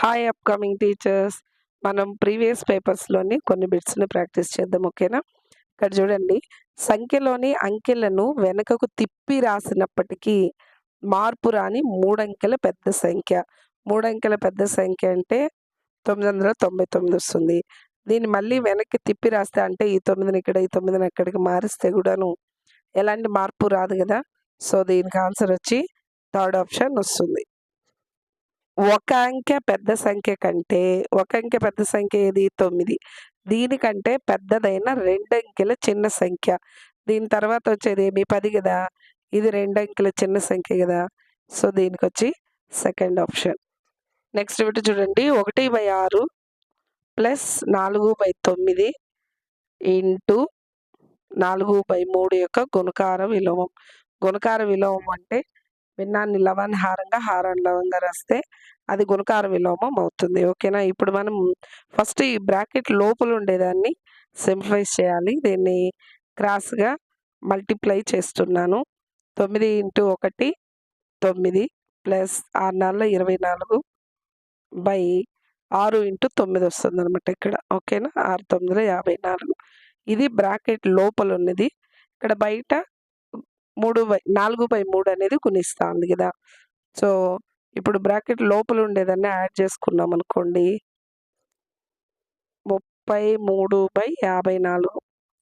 Hi upcoming teachers. మనం previous పేపర్స్‌లోని కొన్ని బిట్స్‌ని practice చేద్దాం. ఓకేనా? ఇక్కడ చూడండి. సంఖ్యలోని అంకెలను వెనుకకు తిప్పి రాసినప్పటికీ మార్పు రాని 3 అంకెల పెద్ద సంఖ్య. 3 అంకెల పెద్ద సంఖ్య అంటే 999 వస్తుంది. దీన్ని మళ్ళీ వెనక్కి తిప్పి రాస్తే అంటే ఈ 9ని ఇక్కడ, ఈ 9ని అక్కడికి మారిస్తే కూడాను ఎలాంటి మార్పు రాదు కదా! సో, దీనికి ఆన్సర్ వచ్చి థర్డ్ ఆప్షన్ వస్తుంది. ఒక అంకె పెద్ద సంఖ్య కంటే ఒక అంకె పెద్ద సంఖ్య ఏది? 9. దీనికంటే పెద్దదైన 2 అంకెల చిన్న సంఖ్య. దీని తర్వాత వచ్చేదేమి? 10 గదా! ఇది 2 అంకెల చిన్న సంఖ్య గదా! సో, దీనికొచ్చి సెకండ్ ఆప్షన్. నెక్స్ట్ బిట్ చూడండి. 1/6 ప్లస్ 4/9 ఇంటూ 4/3 యొక్క గుణకార విలోమం. గుణకార విలోమం అంటే భిన్నాన్ని లవన్హారంగా, హారాన్ని లవంగా రాస్తే అది గుణకార విలోమం అవుతుంది. ఓకేనా? ఇప్పుడు మనం ఫస్ట్ ఈ బ్రాకెట్ లోపల ఉండేదాన్ని సింప్లిఫై చేయాలి. దీన్ని క్రాస్‌గా మల్టిప్లై చేస్తున్నాను. 9 ఇంటూ 1 9 ప్లస్ 6 నాలుగుల 24 బై 6 ఇంటూ 9 వస్తుందనమాట ఇక్కడ. ఓకేనా? 6 9ల 54. ఇది బ్రాకెట్ లోపల ఉన్నది. ఇక్కడ బయట 4/3 అనేది గుణిస్తా ఉంది కదా! సో, ఇప్పుడు బ్రాకెట్ లోపల ఉండేదాన్ని యాడ్ చేసుకున్నాం అనుకోండి. 33/54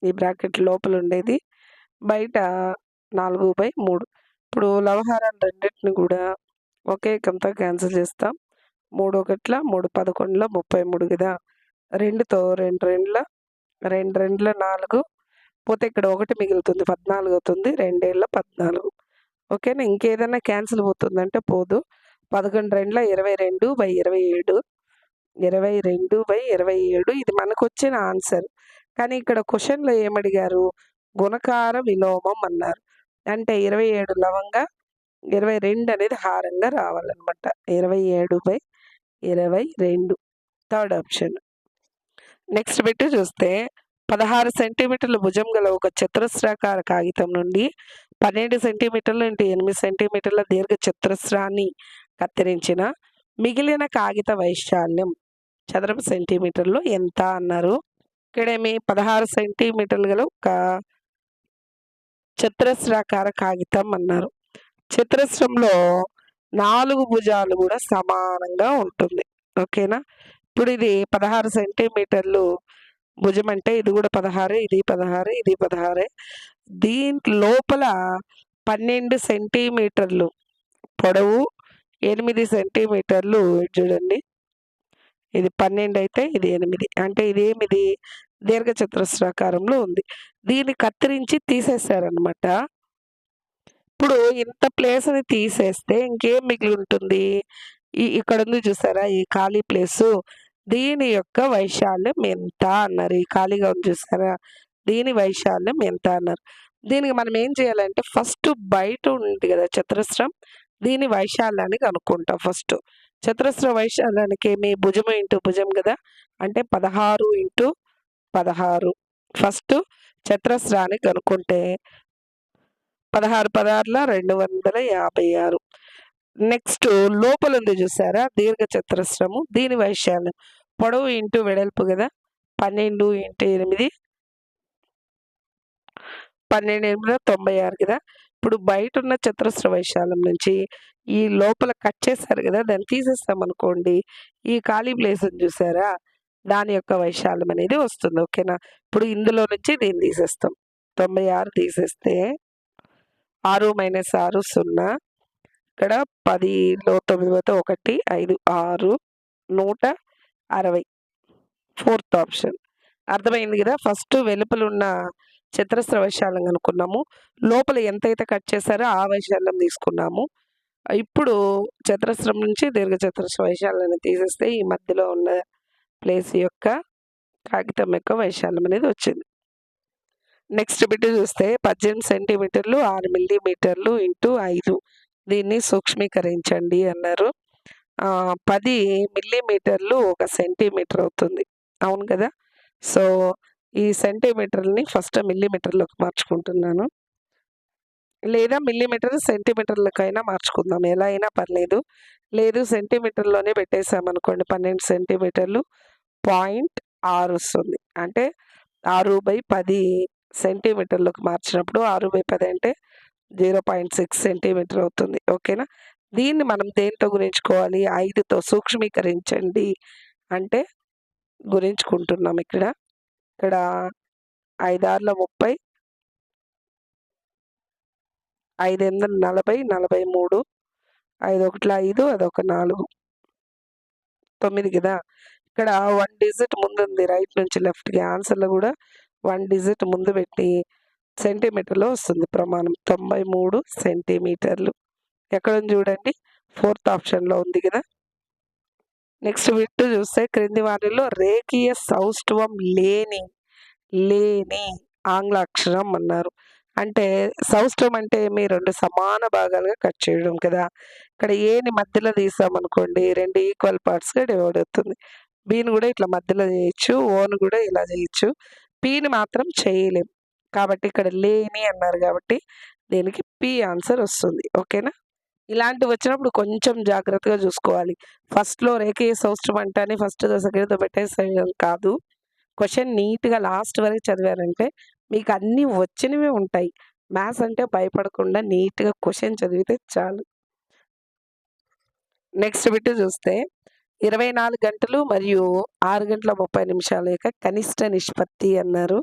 ఈ బ్రాకెట్ లోపల ఉండేది. బయట 4/3. ఇప్పుడు లవహారాలు రెండిటిని కూడా ఒకే ఏకంతో క్యాన్సిల్ చేస్తాం. 3 ఒకట్ల 3 11ల 33 కదా! 2తో 2 రెండ్ల 2 రెండ్ల 4 పోతే ఇక్కడ 1 మిగులుతుంది 14 అవుతుంది. 2 ఏళ్ల 14. ఓకేనా? ఇంకేదైనా క్యాన్సిల్ పోతుందంటే పోదు. 11 రెండ్ల 22/27 22/27 ఇది మనకొచ్చిన ఆన్సర్. కానీ ఇక్కడ క్వెషన్‌లో ఏమడిగారు? గుణకార విలోమం అన్నారు. అంటే 27 లవంగా 22 అనేది హారంగా రావాలన్నమాట. 27/22 థర్డ్ ఆప్షన్. నెక్స్ట్ బిట్ చూస్తే 16 సెంటీమీటర్ల భుజం గల ఒక చతురస్రాకార కాగితం నుండి 12 సెంటీమీటర్లు ఇంటూ 8 సెంటీమీటర్ల దీర్ఘ చతురస్రాన్ని కత్తిరించిన మిగిలిన కాగిత వైశాల్యం చదరపు సెంటీమీటర్లు ఎంత అన్నారు. ఇక్కడేమి 16 సెంటీమీటర్లు గల ఒక చతురస్రాకార కాగితం అన్నారు. చతురస్రంలో 4 భుజాలు కూడా సమానంగా ఉంటుంది. ఓకేనా? ఇప్పుడు ఇది 16 సెంటీమీటర్లు భుజం అంటే ఇది కూడా 16, ఇది 16, ఇది 16. దీంట్ లోపల 12 సెంటీమీటర్లు పొడవు, 8 సెంటీమీటర్లు చూడండి. ఇది 12 అయితే ఇది 8. అంటే ఇదేమిది? దీర్ఘచతురస్రాకారంలో ఉంది. దీన్ని కత్తిరించి తీసేశారనమాట. ఇప్పుడు ఇంత ప్లేస్‌ని తీసేస్తే ఇంకేం మిగిలి ఉంటుంది? ఇక్కడ ఉంది చూసారా? ఈ ఖాళీ ప్లేసు. దీని యొక్క వైశాల్యం ఎంత అన్నారు. ఈ ఖాళీగా ఉంది చూసారా? దీని వైశాల్యం ఎంత అన్నారు. దీనికి మనం ఏం చేయాలంటే ఫస్ట్ బయట ఉంది కదా చతురస్రం, దీని వైశాల్యాన్ని కనుక్కుంటాం ఫస్ట్. చతురస్ర వైశాల్యానికి ఏమి? భుజము ఇంటూ భుజం కదా! అంటే 16 ఇంటూ 16. ఫస్ట్ చతురస్రాన్ని కనుక్కుంటే 16 16ల 256. నెక్స్ట్ లోపల ఉంది చూసారా? దీర్ఘ చతురస్రము. దీని వైశాల్యం పొడవు ఇంటూ వెడల్పు కదా! 12 ఇంటూ 8 12 8ల 96 కదా! ఇప్పుడు బయట ఉన్న చతురస్ర వైశాల్యం నుంచి ఈ లోపల కట్ చేశారు కదా! దాన్ని తీసేస్తామనుకోండి. ఈ ఖాళీ ప్లేస్ ఉంది చూసారా? దాని యొక్క వైశాల్యం అనేది వస్తుంది. ఓకేనా? ఇప్పుడు ఇందులో నుంచి దీన్ని తీసేస్తాం. 96 తీసేస్తే 6 - 6 0. ఇక్కడ 10లో 9 పోతే 1 5 6 160. Fourth option. అర్థమైంది కదా! ఫస్ట్ వెలుపల ఉన్న చతురస్ర వైశాల్యం కనుక్కున్నాము. లోపల ఎంతైతే కట్ చేశారో ఆ వైశాల్యం తీసుకున్నాము. ఇప్పుడు చతురస్రం నుంచి దీర్ఘ చతురస్ర వైశాల్యాన్ని తీసేస్తే ఈ మధ్యలో ఉన్న ప్లేస్ యొక్క కాగితం యొక్క వైశాల్యం అనేది వచ్చింది. నెక్స్ట్ బిట్ చూస్తే 18 సెంటీమీటర్లు 6 మిల్లీమీటర్లు ఇంటూ 5 దీన్ని సూక్ష్మీకరించండి అన్నారు. 10 మిల్లీమీటర్లు 1 సెంటీమీటర్ అవుతుంది. అవును కదా! సో, ఈ సెంటీమీటర్‌ని ఫస్ట్ మిల్లీమీటర్‌లోకి మార్చుకుంటున్నాను. లేదా మిల్లీమీటర్, సెంటీమీటర్లకైనా మార్చుకుందాం. ఎలా అయినా పర్లేదు. లేదు సెంటీమీటర్‌లోనే పెట్టేసామనుకోండి 12 సెంటీమీటర్లు 0.6 వస్తుంది. అంటే 6/10 సెంటీమీటర్‌లోకి మార్చినప్పుడు 6/10 అంటే 0.6 సెంటీమీటర్ అవుతుంది. ఓకేనా? దీన్ని మనం దేనితో గుణించుకోవాలి? 5తో సూక్ష్మీకరించండి అంటే గుణించుకుంటున్నాం ఇక్కడ. ఇక్కడ 5 6ల 30, 5 8ల 40, 43, 5 1ల 5, అదొక 4, 9 గదా! ఇక్కడ 1 డిజిట్ ముందుంది రైట్ నుంచి లెఫ్ట్‌కి. ఆన్సర్‌లో గూడా 1 డిజిట్ ముందు పెట్టి సెంటీమీటర్‌లో వస్తుంది ప్రమాణం. 93 సెంటీమీటర్లు. ఎక్కడుంది చూడండి. ఫోర్త్ ఆప్షన్‌లో ఉంది గదా! నెక్స్ట్ బిట్ చూస్తే క్రింది వాటిల్లో రేఖీయ సౌష్ఠవం లేని ఆంగ్ల అక్షరం అన్నారు. అంటే సౌష్ఠవం అంటే ఏమి? 2 సమాన భాగాలుగా కట్ చేయడం కదా! ఇక్కడ ఏని మధ్యలో తీసామనుకోండి 2 ఈక్వల్ పార్ట్స్‌గా డివైడ్ అవుతుంది. బిని గూడా ఇట్లా మధ్యలో చేయొచ్చు. ఓను గూడా ఇలా చేయొచ్చు. పిని మాత్రం చేయలేం. కాబట్టి ఇక్కడ లేని అన్నారు కాబట్టి దీనికి పి ఆన్సర్ వస్తుంది. ఓకేనా? ఇలాంటివి వచ్చినప్పుడు కొంచెం జాగ్రత్తగా చూసుకోవాలి. ఫస్ట్‌లో రేఖీయ సౌష్ఠవం అంటేనే ఫస్ట్‌దో, సెకండ్‌దో పెట్టేసేయడం కాదు. క్వెషన్ నీట్‌గా లాస్ట్ వరకు చదివారంటే మీకు అన్నీ వచ్చినవే ఉంటాయి. మ్యాథ్స్ అంటే భయపడకుండా నీట్‌గా క్వెషన్ చదివితే చాలు. నెక్స్ట్ బిట్ చూస్తే 24 గంటలు మరియు 6 గంటల 30 నిమిషాల యొక్క కనిష్ట నిష్పత్తి అన్నారు.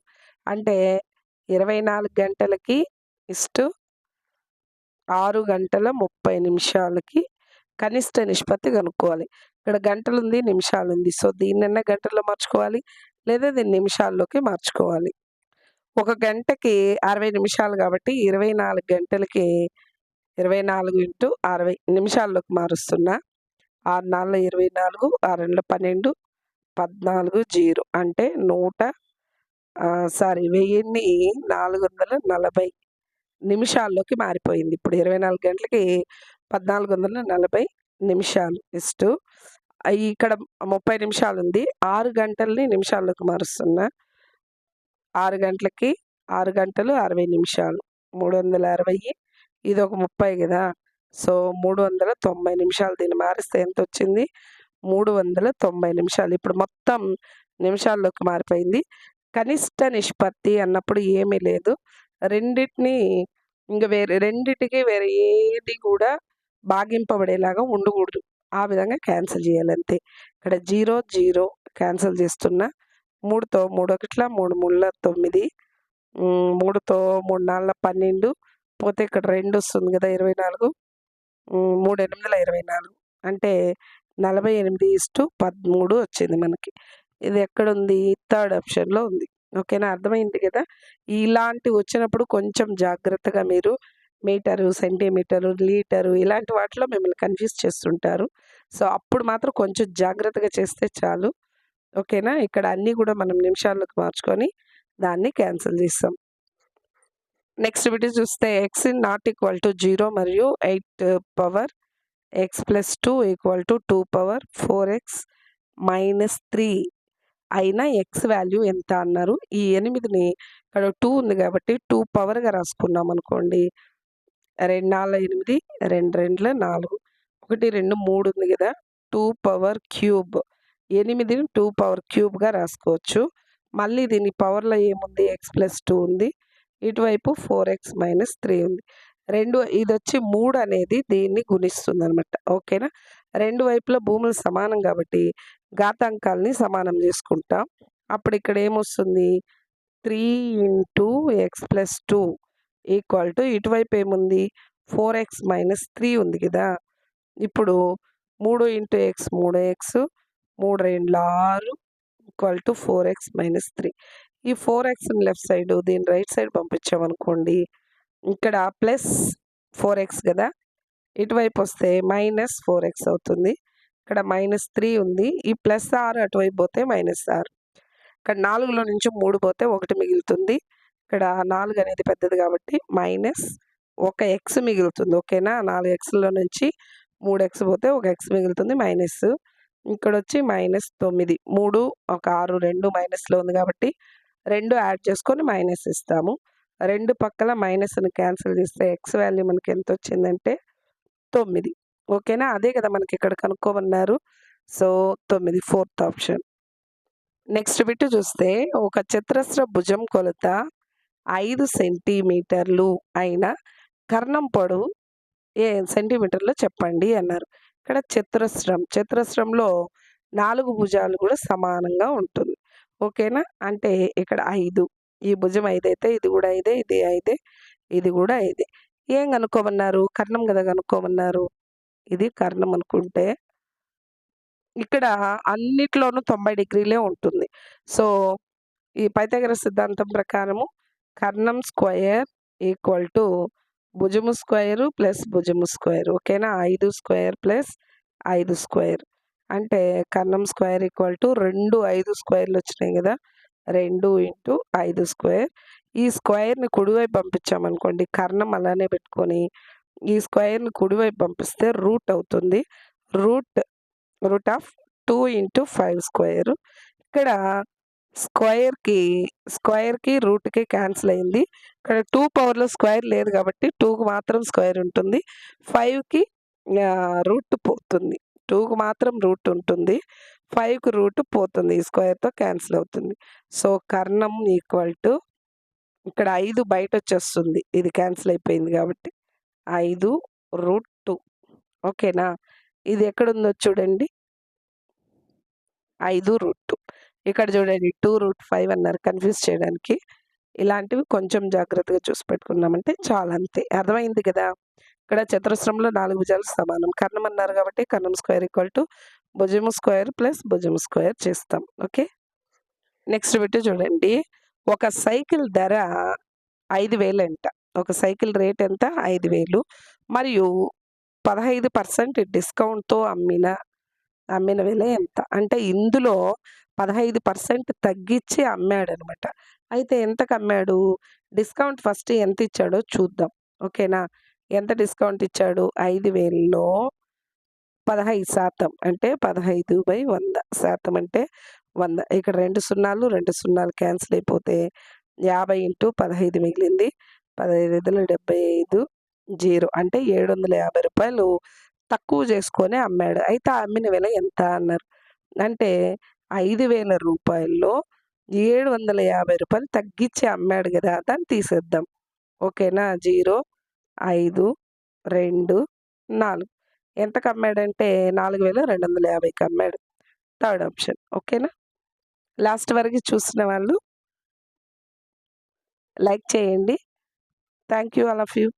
అంటే 24 గంటలకి ఇస్టు 6 గంటల 30 నిమిషాలకి కనిష్ట నిష్పత్తి కనుక్కోవాలి. ఇక్కడ గంటలుంది, నిమిషాలుంది. సో, దీన్నన్నా గంటల్లో మార్చుకోవాలి. లేదా దీన్ని నిమిషాల్లోకి మార్చుకోవాలి. ఒక గంటకి 60 నిమిషాలు కాబట్టి 24 గంటలకి 24 ఇంటూ 60 నిమిషాల్లోకి మారుస్తున్నా. 6 4 24, 6 2 12, 14 0 అంటే 1440 నిమిషాల్లోకి మారిపోయింది. ఇప్పుడు 24 గంటలకి 1440 నిమిషాలు ఇస్టు ఇక్కడ 30 నిమిషాలుంది. 6 గంటల్ని నిమిషాల్లోకి మారుస్తున్నా. 6 గంటలకి 6 గంటలు 60 నిమిషాలు. 360 ఇదొక 30 గదా! సో, 390 నిమిషాలు. దీన్ని మారిస్తే ఎంతొచ్చింది? 390 నిమిషాలు. ఇప్పుడు మొత్తం నిమిషాల్లోకి మారిపోయింది. కనిష్ట నిష్పత్తి అన్నప్పుడు ఏమీ లేదు. రెండిటిని రెండిటికి వేరే ఏది కూడా భాగింపబడేలాగా ఉండకూడదు. ఆ విధంగా క్యాన్సెల్ చేయాలంతే. ఇక్కడ 0 0 క్యాన్సెల్ చేస్తున్నా. 3తో 3 ఒకట్ల 3 మూడుల 9, 3తో 3 నాలుగుల 12 పోతే ఇక్కడ 2 వస్తుంది కదా! 24, 3 ఎనిమిదిల 24 అంటే 48:13 వచ్చింది మనకి. ఇది ఎక్కడుంది? థర్డ్ ఆప్షన్‌లో ఉంది. ఓకేనా? అర్థమైంది కదా! ఇలాంటివి వచ్చినప్పుడు కొంచెం జాగ్రత్తగా మీరు మీటరు, సెంటీమీటరు, లీటరు ఇలాంటి వాటిలో మిమ్మల్ని కన్‌ఫ్యూజ్ చేస్తుంటారు. సో, అప్పుడు మాత్రం కొంచెం జాగ్రత్తగా చేస్తే చాలు. ఓకేనా? ఇక్కడ అన్నీ కూడా మనం నిమిషాల్లోకి మార్చుకొని దాన్ని క్యాన్సెల్ చేస్తాం. నెక్స్ట్ బిట్ చూస్తే ఎక్స్ నాట్ ఈక్వల్ టు 0 మరియు 8 power X plus 2 equal to 2 power 4x minus 3 అయిన ఎక్స్ వాల్యూ ఎంత అన్నారు. ఈ 8ని ఇక్కడ 2 ఉంది కాబట్టి 2 పవర్‌గా రాసుకున్నాం అనుకోండి. 2 4 8, 2 2 4, 1 2 3 ఉంది కదా! 2 పవర్ క్యూబ్ 8ని 2 పవర్ క్యూబ్‌గా రాసుకోవచ్చు. మళ్ళీ దీని పవర్‌లో ఏముంది? ఎక్స్ ప్లస్ 2 ఉంది. ఇటువైపు 4x మైనస్ 3 ఉంది. ఇదొచ్చి 3 అనేది దీన్ని గుణిస్తుందనమాట. ఓకేనా? రెండు వైపులా భూములు సమానం కాబట్టి ఘాతాంకాల్ని సమానం చేసుకుంటాం. అప్పుడు ఇక్కడ ఏమొస్తుంది? 3 into X plus 2 equal to ఇటువైపు ఏముంది? 4x మైనస్ 3 ఉంది కదా! ఇప్పుడు 3 into X 3x, 3 2 6 equal to 4x minus 3. ఈ 4xని లెఫ్ట్ సైడ్ దీన్ని రైట్ సైడ్ పంపించామనుకోండి. ఇక్కడ ప్లస్ 4x కదా! ఇటువైపు వస్తే మైనస్ 4x అవుతుంది. ఇక్కడ మైనస్ 3 ఉంది. ఈ ప్లస్ 6 అటువైపు పోతే మైనస్ 6. ఇక్కడ 4లో నుంచి 3 పోతే 1 మిగులుతుంది. ఇక్కడ 4 అనేది పెద్దది కాబట్టి మైనస్ ఒక ఎక్స్ మిగులుతుంది. ఓకేనా? 4 ఎక్స్‌లో నుంచి 3 ఎక్స్ పోతే ఒక ఎక్స్ మిగులుతుంది మైనస్. ఇక్కడొచ్చి మైనస్ 9. 3 ఒక 6 2 మైనస్‌లో ఉంది కాబట్టి 2 యాడ్ చేసుకొని మైనస్ ఇస్తాము. రెండు పక్కల మైనస్‌ని క్యాన్సిల్ చేస్తే ఎక్స్ వాల్యూ మనకి ఎంతొచ్చిందంటే 9. ఓకేనా? అదే కదా మనకిక్కడ కనుక్కోమన్నారు. So, 9 fourth option. Next bit చూస్తే ఒక చతురస్ర భుజం కొలత 5 సెంటీమీటర్లు అయిన కర్ణం పొడవు సెంటీమీటర్‌లో చెప్పండి అన్నారు. ఇక్కడ చతురస్రం. చతురస్రంలో 4 భుజాలు కూడా సమానంగా ఉంటుంది. ఓకేనా? అంటే ఇక్కడ 5. ఈ భుజం 5 అయితే ఇది కూడా 5, ఇది 5, ఇది కూడా 5. ఏం కనుక్కోమన్నారు? కర్ణం కదా కనుక్కోమన్నారు. ఇది కర్ణం అనుకుంటే ఇక్కడ అన్నిట్లోనూ 90 డిగ్రీలే ఉంటుంది. సో, ఈ పైథాగరస్ సిద్ధాంతం ప్రకారము కర్ణం స్క్వేర్ ఈక్వల్ టు భుజము స్క్వేరు ప్లస్ భుజము స్క్వేర్. ఓకేనా? 5 స్క్వేర్ ప్లస్ 5 స్క్వేర్. అంటే కర్ణం స్క్వేర్ ఈక్వల్ టు 2 5 స్క్వేర్‌లు వచ్చినాయి కదా! 2 ఇంటూ 5 స్క్వేర్. ఈ స్క్వేర్‌ని కుడివైపు పంపించామనుకోండి, కర్ణం అలానే పెట్టుకొని ఈ స్క్వేర్‌ని కుడివైపు పంపిస్తే రూట్ అవుతుంది. Root root of 2 into 5 square. ఇక్కడ స్క్వేర్‌కి రూట్‌కి క్యాన్సిల్ అయింది. ఇక్కడ 2 పవర్‌లో స్క్వేర్ లేదు కాబట్టి 2కి మాత్రం స్క్వేర్ ఉంటుంది. 5కి రూట్ పోతుంది. 2కి మాత్రం రూట్ ఉంటుంది. 5కి రూట్ పోతుంది. ఈ స్క్వేర్‌తో క్యాన్సిల్ అవుతుంది. సో, కర్ణం ఈక్వల్ టు ఇక్కడ 5 బయటొచ్చేస్తుంది. ఇది క్యాన్సిల్ అయిపోయింది కాబట్టి 5√2. ఓకేనా? ఇది ఎక్కడుందో చూడండి. 5√2. ఇక్కడ చూడండి 2√5 అన్నారు కన్‌ఫ్యూజ్ చేయడానికి. ఇలాంటివి కొంచెం జాగ్రత్తగా చూసి పెట్టుకున్నామంటే చాలు అంతే. అర్థమైంది కదా! ఇక్కడ చతురస్రంలో 4 భుజాలు సమానం. కర్ణం అన్నారు కాబట్టి కర్ణం స్క్వేర్ ఈక్వల్ టు భుజము స్క్వేర్ ప్లస్ భుజము స్క్వేర్ చేస్తాం. ఓకే. నెక్స్ట్ బిట్ చూడండి. ఒక సైకిల్ ధర 5,000 అంట. ఒక సైకిల్ రేట్ ఎంత? 5,000 మరియు 15% డిస్కౌంట్‌తో అమ్మిన వెల ఎంత? అంటే ఇందులో 15% తగ్గించి అమ్మాడనమాట. అయితే ఎంతకమ్మాడు? డిస్కౌంట్ ఫస్ట్ ఎంత ఇచ్చాడో చూద్దాం. ఓకేనా? ఎంత డిస్కౌంట్ ఇచ్చాడు? 5,000లో 15% అంటే 15/100. శాతం అంటే 100. ఇక్కడ 2 సున్నాలు, 2 సున్నాలు క్యాన్సిల్ అయిపోతే 50 ఇంటూ 15 మిగిలింది. 15 75 0 అంటే రూ. 750 తక్కువ చేసుకొని అమ్మాడు. అయితే ఆ అమ్మిన వెల ఎంత అన్నారు. అంటే రూ. 5,000లో రూ. 750 తగ్గించి అమ్మాడు గదా! దాన్ని తీసేద్దాం. ఓకేనా? 0, 5, 2, 4 ఎంతకు అమ్మాడంటే 4,250కి అమ్మాడు. Third option. ఓకేనా? లాస్ట్ వరకు చూసిన వాళ్ళు లైక్ చేయండి. Thank you all of you.